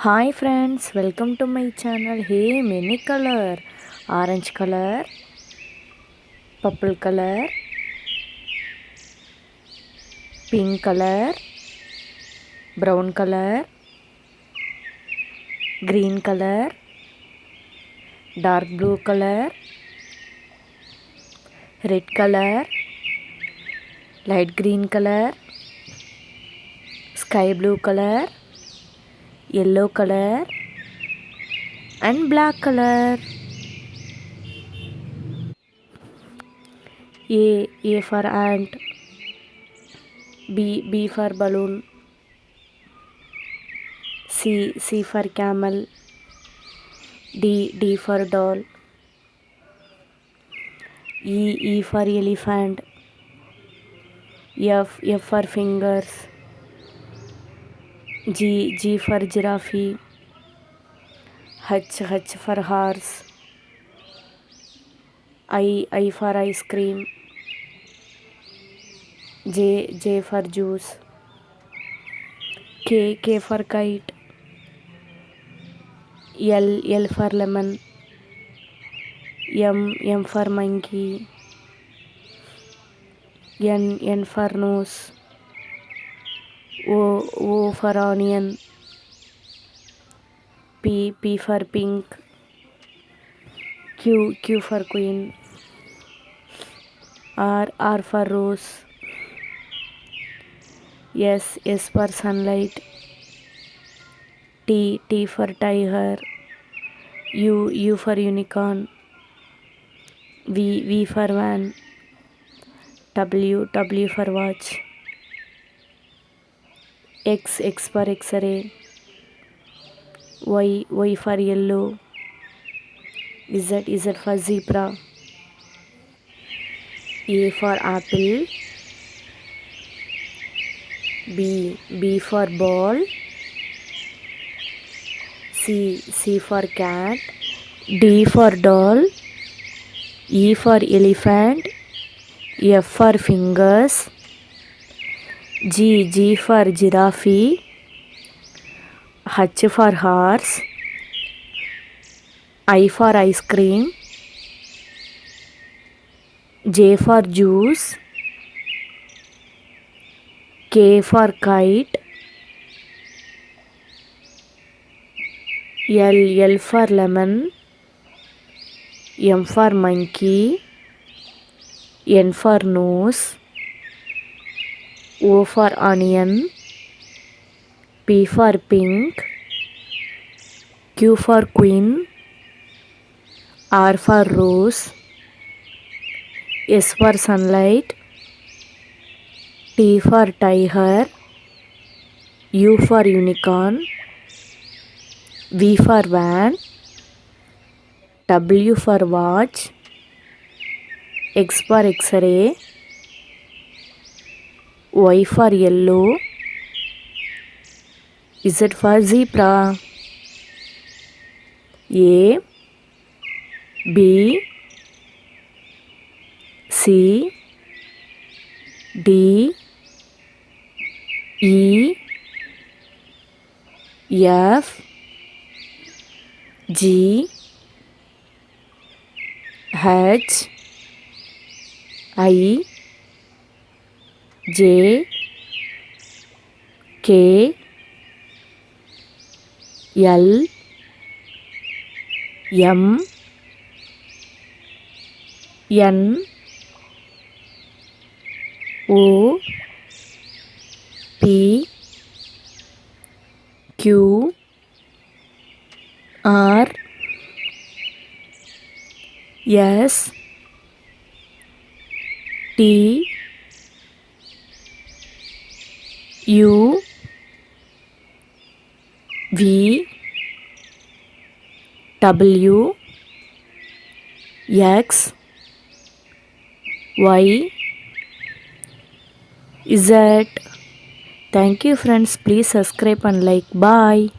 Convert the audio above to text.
Hi friends, welcome to my channel. Hey, many color, orange color, purple color, pink color, brown color, green color, dark blue color, red color, light green color, sky blue color, yellow color and black color. A for ant, B for balloon, C for camel, D for doll, E for elephant, F for fingers, G for giraffe, H for horse, I for ice cream, J for juice, K for kite, L for lemon, M for monkey, N for nose, O for onion, P for pink, Q for queen, R for rose, S for sunlight, T for tiger, U for unicorn, V for van, W for watch, X for X-ray, Y for yellow, Z for zebra, A for apple, B for ball, C for cat, D for doll, E for elephant, F for fingers, G for giraffe, H for horse, I for ice cream, J for juice, K for kite, L for lemon, M for monkey, N for nose, O for onion, P for pink, Q for queen, R for rose, S for sunlight, T for tiger, U for unicorn, V for van, W for watch, X for X-ray, Y for yellow, Z for zebra, A, B, C, D, E, F, G, H, I, J, K, L, M, N, O, P, Q, R, S, T, U, V, W, X, Y, Z. Thank you friends. Please subscribe and like. Bye.